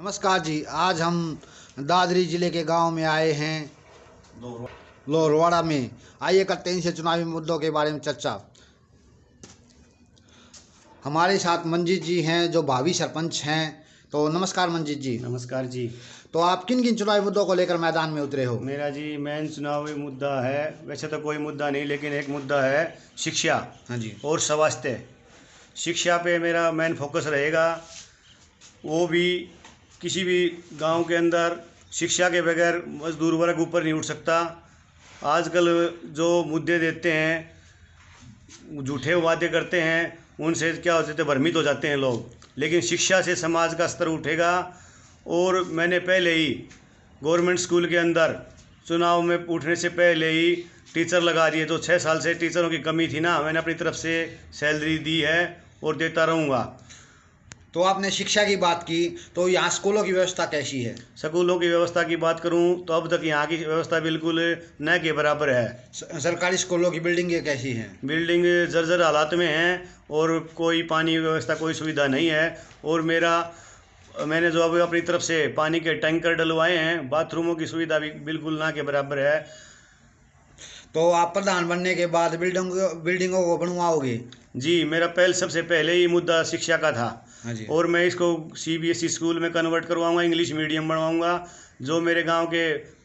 नमस्कार जी। आज हम दादरी जिले के गांव में आए हैं लोहरवाड़ा में। आइए करते हैं इनसे चुनावी मुद्दों के बारे में चर्चा। हमारे साथ मंजीत जी हैं जो भावी सरपंच हैं। तो नमस्कार मंजीत जी। नमस्कार जी। तो आप किन किन चुनावी मुद्दों को लेकर मैदान में उतरे हो? मेरा जी मेन चुनावी मुद्दा है, वैसे तो कोई मुद्दा नहीं, लेकिन एक मुद्दा है शिक्षा। हाँ जी। और स्वास्थ्य। शिक्षा पे मेरा मेन फोकस रहेगा। वो भी किसी भी गांव के अंदर शिक्षा के बगैर मजदूर वर्ग ऊपर नहीं उठ सकता। आजकल जो मुद्दे देते हैं, झूठे वादे करते हैं, उनसे क्या हो जाते हैं, भ्रमित हो जाते हैं लोग। लेकिन शिक्षा से समाज का स्तर उठेगा। और मैंने पहले ही गवर्नमेंट स्कूल के अंदर चुनाव में उठने से पहले ही टीचर लगा दिए। तो 6 साल से टीचरों की कमी थी ना, मैंने अपनी तरफ से सैलरी दी है और देता रहूँगा। तो आपने शिक्षा की बात की, तो यहाँ स्कूलों की व्यवस्था कैसी है? स्कूलों की व्यवस्था की बात करूं तो अब तक यहाँ की व्यवस्था बिल्कुल न के बराबर है। सरकारी स्कूलों की बिल्डिंगें कैसी हैं? बिल्डिंग जर्जर हालात में हैं और कोई पानी व्यवस्था, कोई सुविधा नहीं है। और मैंने जो अभी अपनी तरफ से पानी के टैंकर डलवाए हैं, बाथरूमों की सुविधा भी बिल्कुल ना के बराबर है। तो आप प्रधान बनने के बाद बिल्डिंगों को बनवाओगे? जी, मेरा सबसे पहले ही मुद्दा शिक्षा का था। हाँ जी। और मैं इसको CBSE स्कूल में कन्वर्ट करवाऊंगा, इंग्लिश मीडियम बनवाऊंगा। जो मेरे गांव के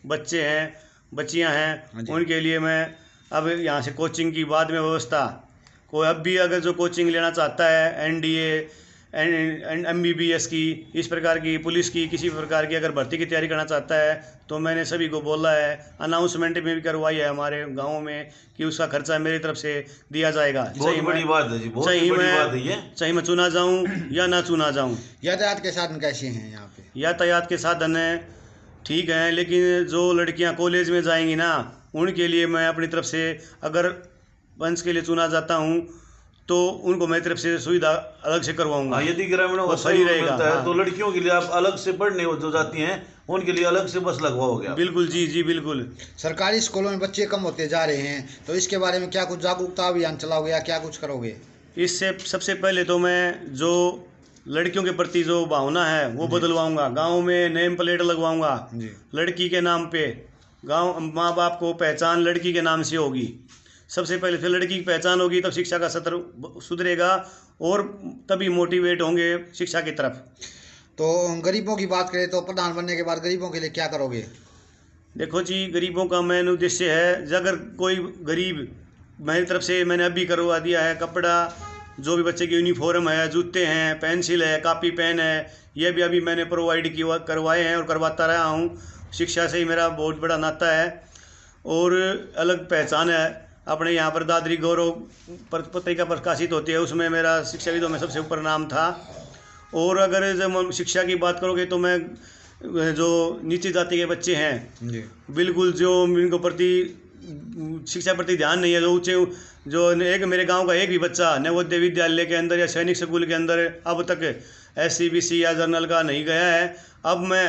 बच्चे हैं, बच्चियां हाँ हैं, जी। उनके लिए मैं अब यहाँ से कोचिंग की बाद में व्यवस्था, कोई अब भी अगर जो कोचिंग लेना चाहता है NDA MBBS की, इस प्रकार की, पुलिस की, किसी प्रकार की अगर भर्ती की तैयारी करना चाहता है, तो मैंने सभी को बोला है, अनाउंसमेंट में भी करवाई है हमारे गाँव में कि उसका खर्चा मेरी तरफ से दिया जाएगा। बहुत बड़ी बात है जी, बहुत बड़ी बात है ये। चाहे मैं चुना जाऊं या ना चुना जाऊं। यातायात के साधन कैसे हैं यहाँ पे? यातायात के साधन ठीक हैं, लेकिन जो लड़कियां कॉलेज में जाएंगी ना, उनके लिए मैं अपनी तरफ से, अगर पंच के लिए चुना जाता हूं, तो उनको मेरी तरफ से सुविधा अलग से करवाऊंगा। यदि ग्रामीणों को सही रहेगा है तो लड़कियों के लिए आप अलग से पढ़ने जो जाती हैं उनके लिए अलग से बस लगवाओगे आप? बिल्कुल जी, जी बिल्कुल। सरकारी स्कूलों में बच्चे कम होते जा रहे हैं, तो इसके बारे में क्या कुछ जागरूकता अभियान चलाओगे या क्या कुछ करोगे? इससे सबसे पहले तो मैं जो लड़कियों के प्रति जो भावना है वो बदलवाऊंगा। गांव में नेम प्लेट लगवाऊंगा लड़की के नाम पे। गांव माँ बाप को पहचान लड़की के नाम से होगी। सबसे पहले फिर लड़की की पहचान होगी, तब शिक्षा का स्तर सुधरेगा और तभी मोटिवेट होंगे शिक्षा की तरफ। तो गरीबों की बात करें तो प्रधान बनने के बाद गरीबों के लिए क्या करोगे? देखो जी, गरीबों का मेन उद्देश्य है, अगर कोई गरीब, मेरी तरफ से मैंने अभी करवा दिया है कपड़ा, जो भी बच्चे की यूनिफॉर्म है, जूते हैं, पेंसिल है, कापी पेन है, ये भी अभी मैंने प्रोवाइड करवाए हैं और करवाता रहा हूँ। शिक्षा से ही मेरा बहुत बड़ा नाता है और अलग पहचान है। अपने यहाँ पर दादरी गौरव पत्रिका प्रकाशित होती है, उसमें मेरा शिक्षाविदों में सबसे ऊपर नाम था। और अगर जब शिक्षा की बात करोगे तो मैं जो नीची जाति के बच्चे हैं जी। बिल्कुल, जो इनको प्रति शिक्षा प्रति ध्यान नहीं है, जो ऊँचे, जो एक मेरे गांव का एक भी बच्चा नवोदय विद्यालय के अंदर या सैनिक स्कूल के अंदर अब तक SCBC या जर्नल का नहीं गया है। अब मैं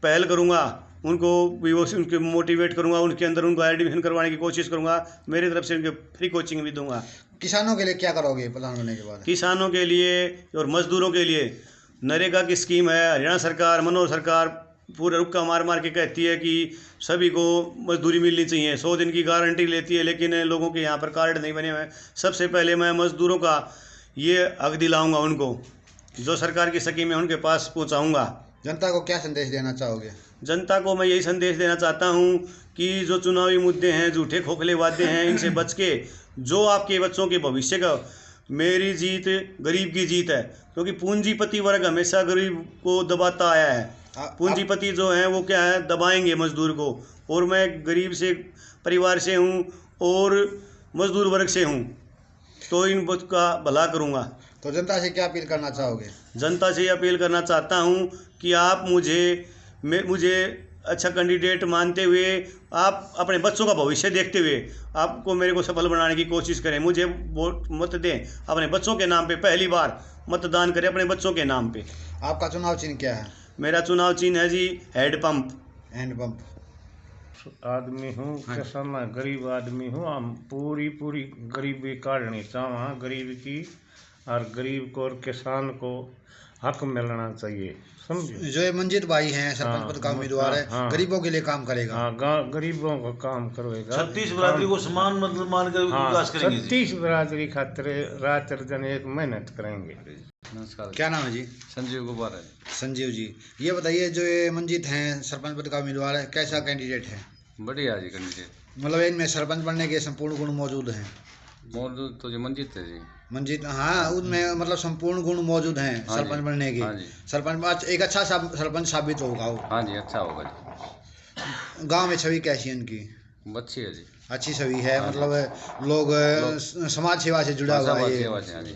पहल करूंगा, उनको भी वो उनके मोटिवेट करूंगा, उनके अंदर उनको एडमिशन करवाने की कोशिश करूंगा। मेरी तरफ से उनके फ्री कोचिंग भी दूंगा। किसानों के लिए क्या करोगे प्रधान बनने के बाद? किसानों के लिए और मजदूरों के लिए नरेगा की स्कीम है। हरियाणा सरकार, मनोहर सरकार पूरा रुक्का मार मार के कहती है कि सभी को मजदूरी मिलनी चाहिए, 100 दिन की गारंटी लेती है, लेकिन लोगों के यहाँ पर कार्ड नहीं बने हुए। सबसे पहले मैं मजदूरों का ये हक दिलाऊंगा, उनको जो सरकार की स्कीम है उनके पास पहुँचाऊँगा। जनता को क्या संदेश देना चाहोगे? जनता को मैं यही संदेश देना चाहता हूँ कि जो चुनावी मुद्दे हैं, झूठे खोखले वादे हैं, इनसे बच के जो आपके बच्चों के भविष्य का, मेरी जीत गरीब की जीत है। क्योंकि पूंजीपति वर्ग हमेशा गरीब को दबाता आया है। पूंजीपति जो हैं वो क्या है, दबाएंगे मजदूर को। और मैं गरीब से परिवार से हूँ और मजदूर वर्ग से हूँ, तो इन बच्चों का भला करूँगा। तो जनता से क्या अपील करना चाहोगे? जनता से अपील करना चाहता हूँ कि आप मुझे अच्छा कैंडिडेट मानते हुए, आप अपने बच्चों का भविष्य देखते हुए आपको मेरे को सफल बनाने की कोशिश करें। मुझे वोट मत दें, अपने बच्चों के नाम पे पहली बार मतदान करें, अपने बच्चों के नाम पे। आपका चुनाव चिन्ह क्या है? मेरा चुनाव चिन्ह है जी हैंडपम्प। हैंडपम्प। आदमी हूँ, किसान गरीब आदमी हूँ। हम पूरी गरीबी काटनी चाहवा गरीब की, और गरीब को और किसान को हक मिलना चाहिए, समझे। जो ये मंजीत भाई हैं सरपंच पद का उम्मीदवार है, हाँ। गरीबों के लिए काम करेगा। हाँ, गरीबों का काम करेगा। 36 बिरादरी को समान मतलब मान कर विकास करेंगे जी। 36 बिरादरी खातिर रात दिन एक मेहनत करेंगे। नमस्कार। क्या नाम है जी? संजीव गुब्बार है। संजीव जी, ये बताइए जो ये मंजीत हैं सरपंच पद का उम्मीदवार है, कैसा कैंडिडेट है? बढ़िया जी कैंडिडेट। मतलब इनमें सरपंच बनने के संपूर्ण गुण मौजूद हैं। मौजूद तो जी मंजीत है जी। मंजीत, हाँ, उनमें मतलब संपूर्ण गुण मौजूद हैं हाँ सरपंच जी, बनने के। हाँ जी। सरपंच एक अच्छा सरपंच साबित होगा वो। हाँ जी, अच्छा होगा जी। गांव में छवि कैसी है इनकी? अच्छी है जी। अच्छी छवि है, हाँ जी। मतलब लोग समाज सेवा से जुड़ा हुआ है समाज ये। सेवा से, हाँ जी।